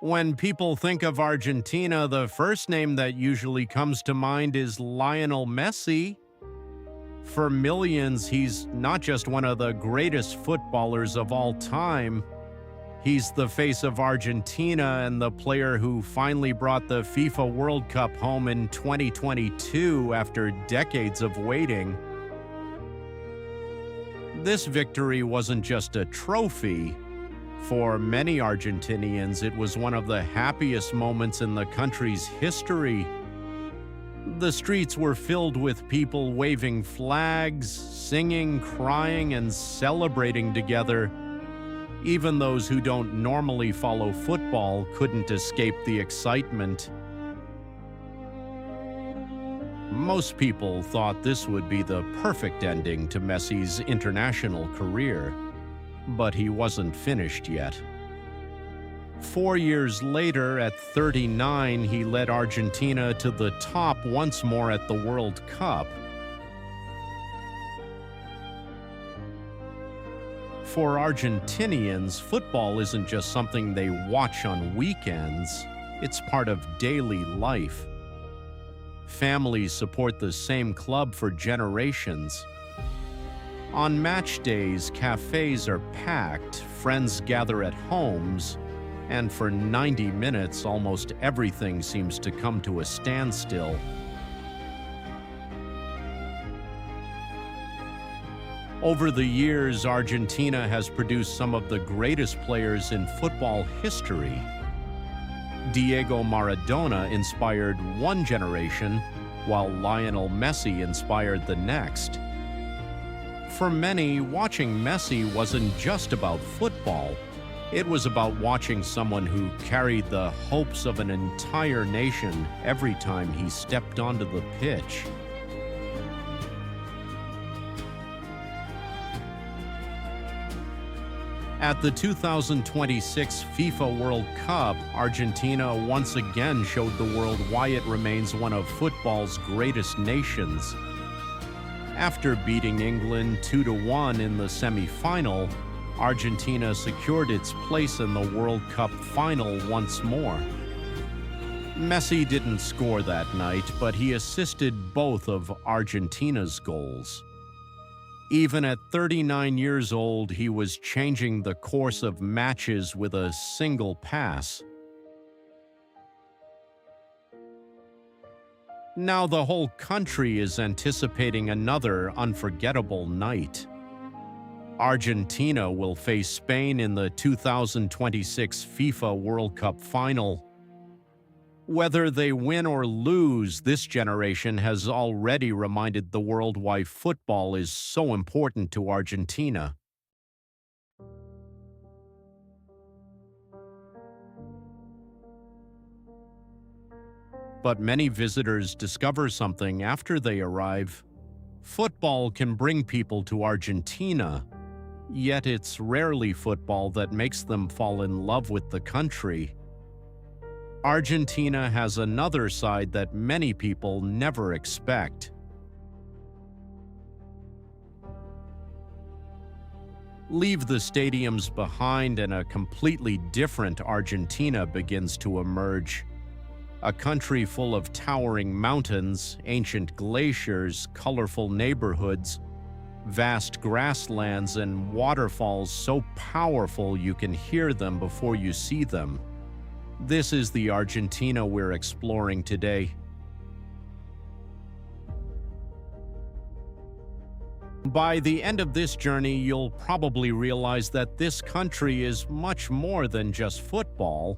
When people think of Argentina, the first name that usually comes to mind is Lionel Messi. For millions, he's not just one of the greatest footballers of all time, he's the face of Argentina and the player who finally brought the FIFA World Cup home in 2022 after decades of waiting. This victory wasn't just a trophy. For many Argentinians, it was one of the happiest moments in the country's history. The streets were filled with people waving flags, singing, crying, and celebrating together. Even those who don't normally follow football couldn't escape the excitement. Most people thought this would be the perfect ending to Messi's international career. But he wasn't finished yet. 4 years later, at 39, he led Argentina to the top once more at the World Cup. For Argentinians, football isn't just something they watch on weekends, it's part of daily life. Families support the same club for generations. On match days, cafes are packed, friends gather at homes, and for 90 minutes, almost everything seems to come to a standstill. Over the years, Argentina has produced some of the greatest players in football history. Diego Maradona inspired one generation, while Lionel Messi inspired the next. For many, watching Messi wasn't just about football. It was about watching someone who carried the hopes of an entire nation every time he stepped onto the pitch. At the 2026 FIFA World Cup, Argentina once again showed the world why it remains one of football's greatest nations. After beating England 2-1 in the semi-final, Argentina secured its place in the World Cup final once more. Messi didn't score that night, but he assisted both of Argentina's goals. Even at 39 years old, he was changing the course of matches with a single pass. Now the whole country is anticipating another unforgettable night. Argentina will face Spain in the 2026 FIFA World Cup Final. Whether they win or lose, this generation has already reminded the world why football is so important to Argentina. But many visitors discover something after they arrive. Football can bring people to Argentina, yet it's rarely football that makes them fall in love with the country. Argentina has another side that many people never expect. Leave the stadiums behind and a completely different Argentina begins to emerge. A country full of towering mountains, ancient glaciers, colorful neighborhoods, vast grasslands, and waterfalls so powerful you can hear them before you see them. This is the Argentina we're exploring today. By the end of this journey, you'll probably realize that this country is much more than just football.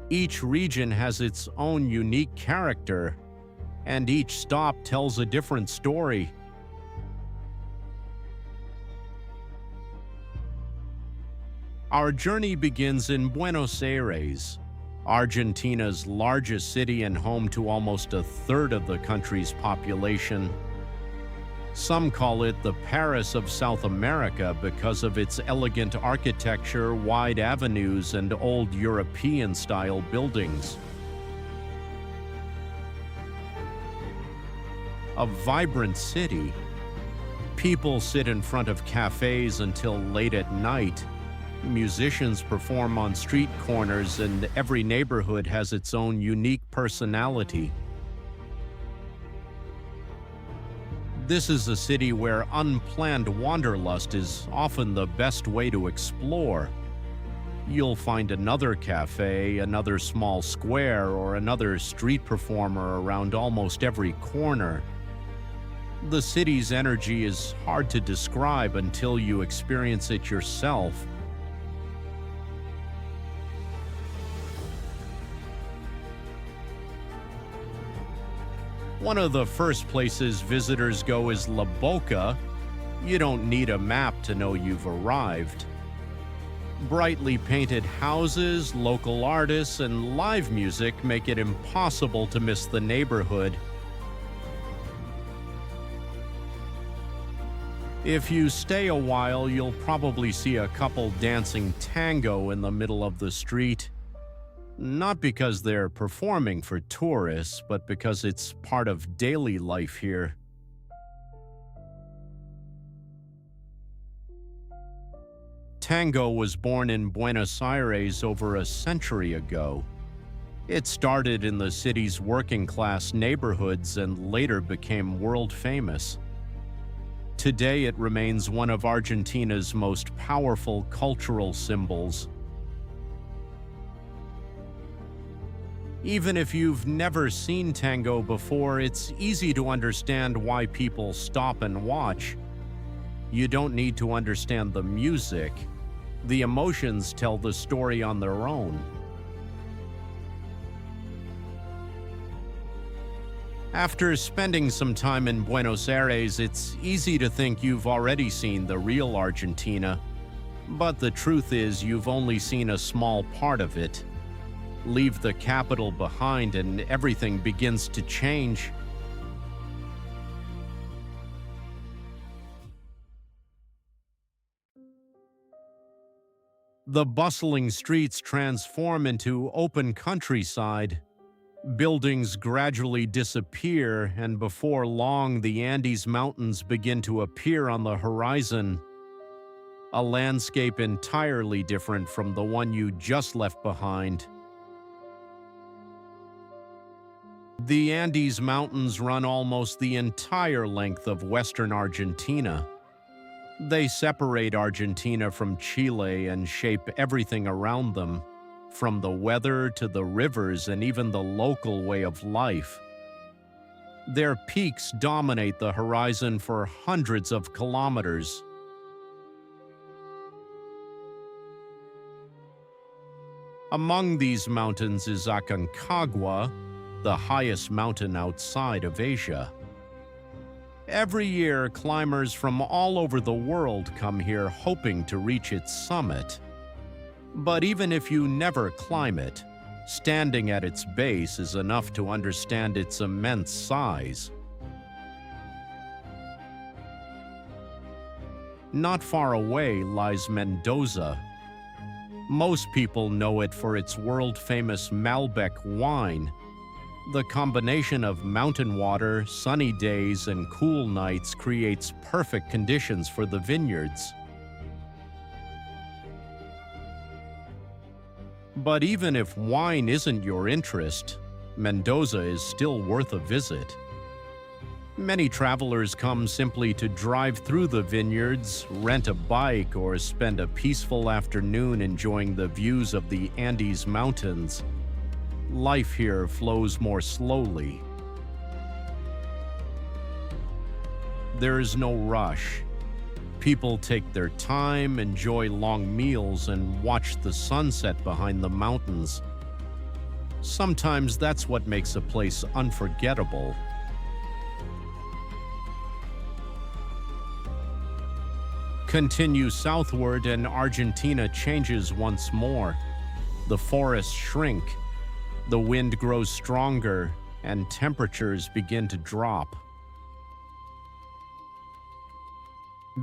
Each region has its own unique character, and each stop tells a different story. Our journey begins in Buenos Aires, Argentina's largest city and home to almost a third of the country's population. Some call it the Paris of South America because of its elegant architecture, wide avenues, and old European-style buildings. A vibrant city. People sit in front of cafes until late at night. Musicians perform on street corners, and every neighborhood has its own unique personality. This is a city where unplanned wanderlust is often the best way to explore. You'll find another cafe, another small square, or another street performer around almost every corner. The city's energy is hard to describe until you experience it yourself. One of the first places visitors go is La Boca. You don't need a map to know you've arrived. Brightly painted houses, local artists, and live music make it impossible to miss the neighborhood. If you stay a while, you'll probably see a couple dancing tango in the middle of the street. Not because they're performing for tourists, but because it's part of daily life here. Tango was born in Buenos Aires over a century ago. It started in the city's working-class neighborhoods and later became world famous. Today it remains one of Argentina's most powerful cultural symbols. Even if you've never seen tango before, it's easy to understand why people stop and watch. You don't need to understand the music. The emotions tell the story on their own. After spending some time in Buenos Aires, it's easy to think you've already seen the real Argentina. But the truth is, you've only seen a small part of it. Leave the capital behind and everything begins to change. The bustling streets transform into open countryside. Buildings gradually disappear, and before long, the Andes Mountains begin to appear on the horizon. A landscape entirely different from the one you just left behind. The Andes Mountains run almost the entire length of western Argentina. They separate Argentina from Chile and shape everything around them, from the weather to the rivers and even the local way of life. Their peaks dominate the horizon for hundreds of kilometers. Among these mountains is Aconcagua, the highest mountain outside of Asia. Every year, climbers from all over the world come here hoping to reach its summit. But even if you never climb it, standing at its base is enough to understand its immense size. Not far away lies Mendoza. Most people know it for its world-famous Malbec wine. The combination of mountain water, sunny days, and cool nights creates perfect conditions for the vineyards. But even if wine isn't your interest, Mendoza is still worth a visit. Many travelers come simply to drive through the vineyards, rent a bike, or spend a peaceful afternoon enjoying the views of the Andes Mountains. Life here flows more slowly. There is no rush. People take their time, enjoy long meals, and watch the sunset behind the mountains. Sometimes that's what makes a place unforgettable. Continue southward and Argentina changes once more. The forests shrink. The wind grows stronger, and temperatures begin to drop.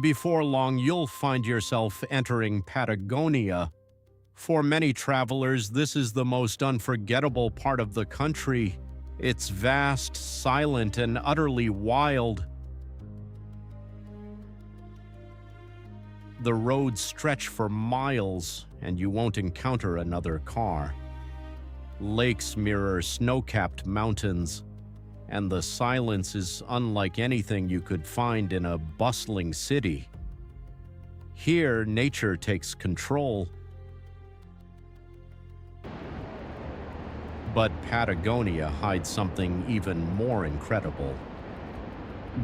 Before long, you'll find yourself entering Patagonia. For many travelers, this is the most unforgettable part of the country. It's vast, silent, and utterly wild. The roads stretch for miles, and you won't encounter another car. Lakes mirror snow-capped mountains, and the silence is unlike anything you could find in a bustling city. Here, nature takes control. But Patagonia hides something even more incredible.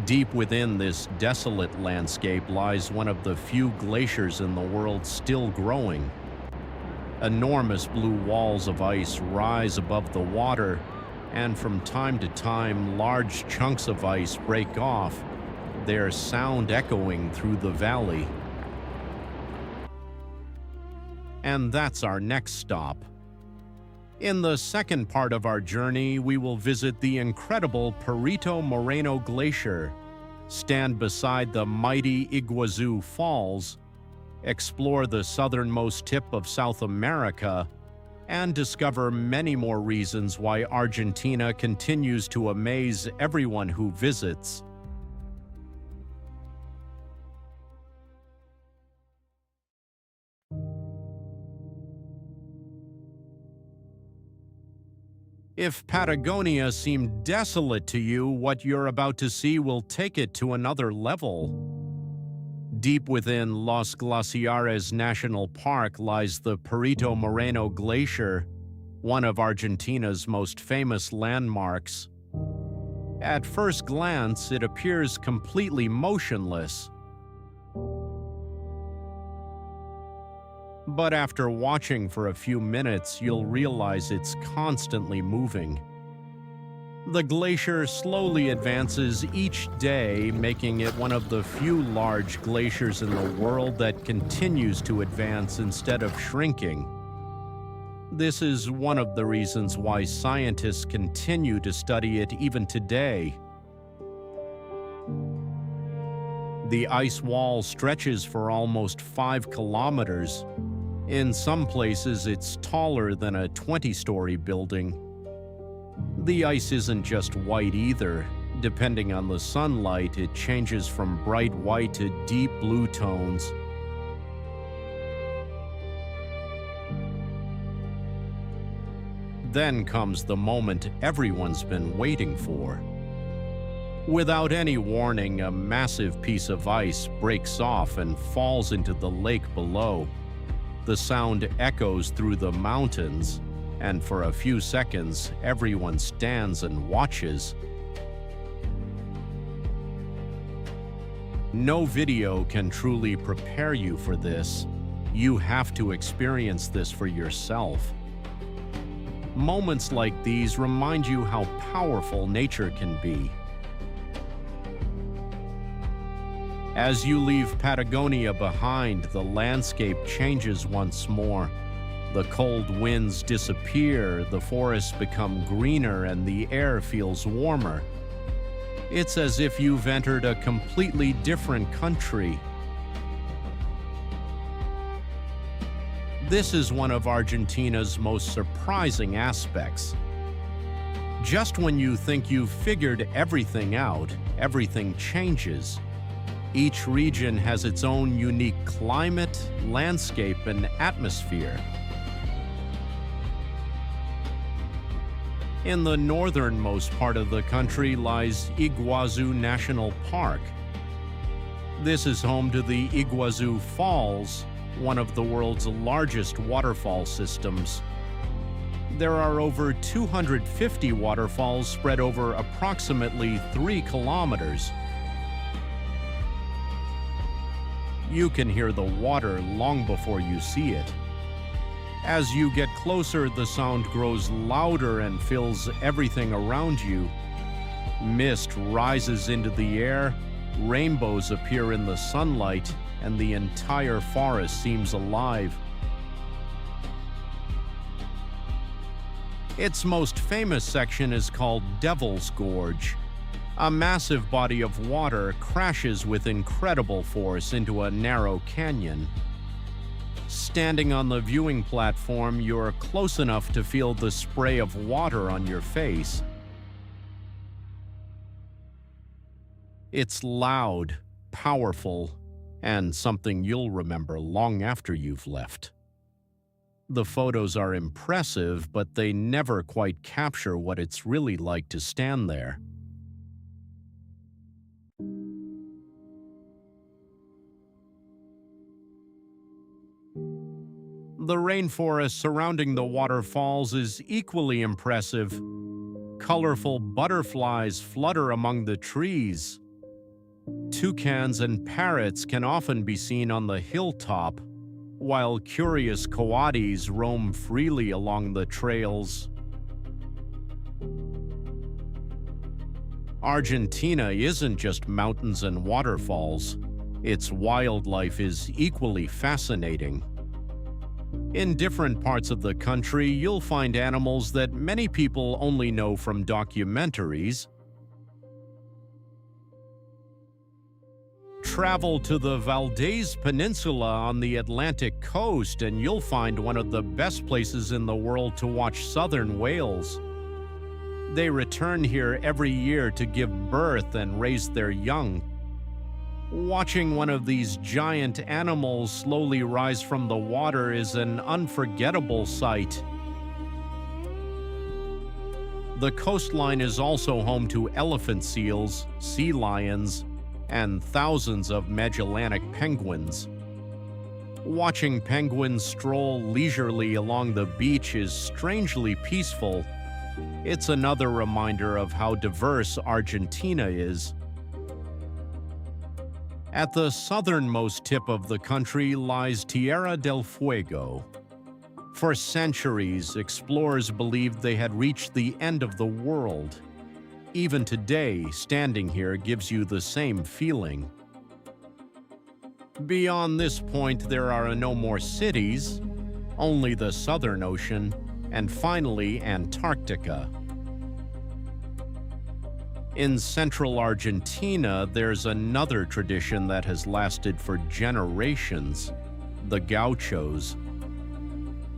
Deep within this desolate landscape lies one of the few glaciers in the world still growing. Enormous blue walls of ice rise above the water, and from time to time, large chunks of ice break off, their sound echoing through the valley. And that's our next stop. In the second part of our journey, we will visit the incredible Perito Moreno Glacier, stand beside the mighty Iguazu Falls, explore the southernmost tip of South America, and discover many more reasons why Argentina continues to amaze everyone who visits. If Patagonia seemed desolate to you, what you're about to see will take it to another level. Deep within Los Glaciares National Park lies the Perito Moreno Glacier, one of Argentina's most famous landmarks. At first glance, it appears completely motionless. But after watching for a few minutes, you'll realize it's constantly moving. The glacier slowly advances each day, making it one of the few large glaciers in the world that continues to advance instead of shrinking. This is one of the reasons why scientists continue to study it even today. The ice wall stretches for almost 5 kilometers. In some places, it's taller than a 20-story building. The ice isn't just white either. Depending on the sunlight, it changes from bright white to deep blue tones. Then comes the moment everyone's been waiting for. Without any warning, a massive piece of ice breaks off and falls into the lake below. The sound echoes through the mountains, and for a few seconds, everyone stands and watches. No video can truly prepare you for this. You have to experience this for yourself. Moments like these remind you how powerful nature can be. As you leave Patagonia behind, the landscape changes once more. The cold winds disappear, the forests become greener, and the air feels warmer. It's as if you've entered a completely different country. This is one of Argentina's most surprising aspects. Just when you think you've figured everything out, everything changes. Each region has its own unique climate, landscape, and atmosphere. In the northernmost part of the country lies Iguazu National Park. This is home to the Iguazu Falls, one of the world's largest waterfall systems. There are over 250 waterfalls spread over approximately 3 kilometers. You can hear the water long before you see it. As you get closer, the sound grows louder and fills everything around you. Mist rises into the air, rainbows appear in the sunlight, and the entire forest seems alive. Its most famous section is called Devil's Gorge. A massive body of water crashes with incredible force into a narrow canyon. Standing on the viewing platform, you're close enough to feel the spray of water on your face. It's loud, powerful, and something you'll remember long after you've left. The photos are impressive, but they never quite capture what it's really like to stand there. The rainforest surrounding the waterfalls is equally impressive. Colorful butterflies flutter among the trees. Toucans and parrots can often be seen on the hilltop, while curious coatis roam freely along the trails. Argentina isn't just mountains and waterfalls. Its wildlife is equally fascinating. In different parts of the country, you'll find animals that many people only know from documentaries. Travel to the Valdez Peninsula on the Atlantic coast and you'll find one of the best places in the world to watch southern whales. They return here every year to give birth and raise their young. Watching one of these giant animals slowly rise from the water is an unforgettable sight. The coastline is also home to elephant seals, sea lions, and thousands of Magellanic penguins. Watching penguins stroll leisurely along the beach is strangely peaceful. It's another reminder of how diverse Argentina is. At the southernmost tip of the country lies Tierra del Fuego. For centuries, explorers believed they had reached the end of the world. Even today, standing here gives you the same feeling. Beyond this point, there are no more cities, only the Southern Ocean, and finally Antarctica. In central Argentina, there's another tradition that has lasted for generations: the gauchos.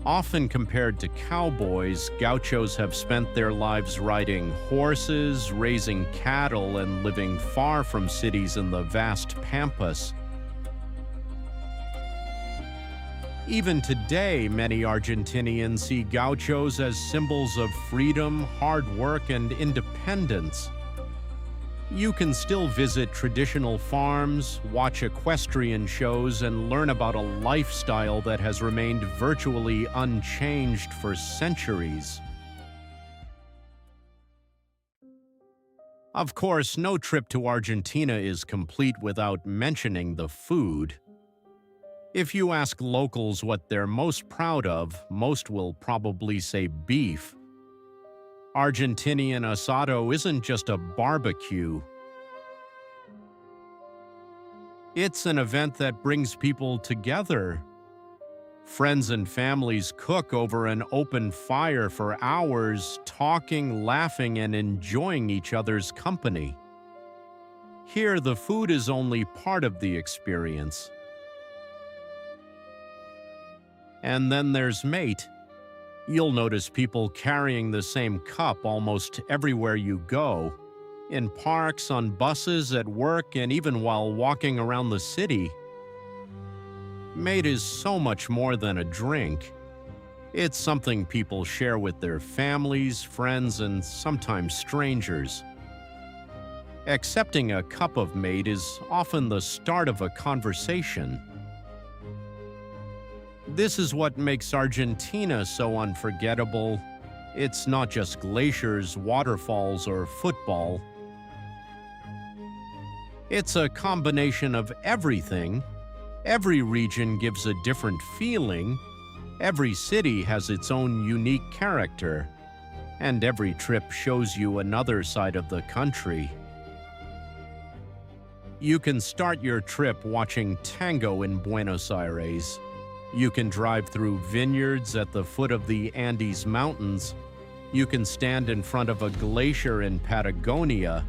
Often compared to cowboys, gauchos have spent their lives riding horses, raising cattle, and living far from cities in the vast pampas. Even today, many Argentinians see gauchos as symbols of freedom, hard work, and independence. You can still visit traditional farms, watch equestrian shows, and learn about a lifestyle that has remained virtually unchanged for centuries. Of course, no trip to Argentina is complete without mentioning the food. If you ask locals what they're most proud of, most will probably say beef. Argentinian asado isn't just a barbecue. It's an event that brings people together. Friends and families cook over an open fire for hours, talking, laughing, and enjoying each other's company. Here, the food is only part of the experience. And then there's mate. You'll notice people carrying the same cup almost everywhere you go, in parks, on buses, at work, and even while walking around the city. Mate is so much more than a drink. It's something people share with their families, friends, and sometimes strangers. Accepting a cup of mate is often the start of a conversation. This is what makes Argentina so unforgettable. It's not just glaciers, waterfalls, or football. It's a combination of everything. Every region gives a different feeling. Every city has its own unique character. And every trip shows you another side of the country. You can start your trip watching Tango in Buenos Aires. You can drive through vineyards at the foot of the Andes Mountains. You can stand in front of a glacier in Patagonia.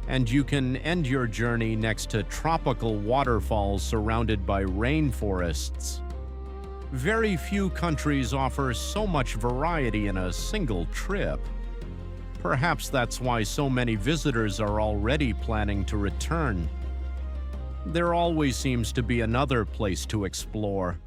And you can end your journey next to tropical waterfalls surrounded by rainforests. Very few countries offer so much variety in a single trip. Perhaps that's why so many visitors are already planning to return. there always seems to be another place to explore.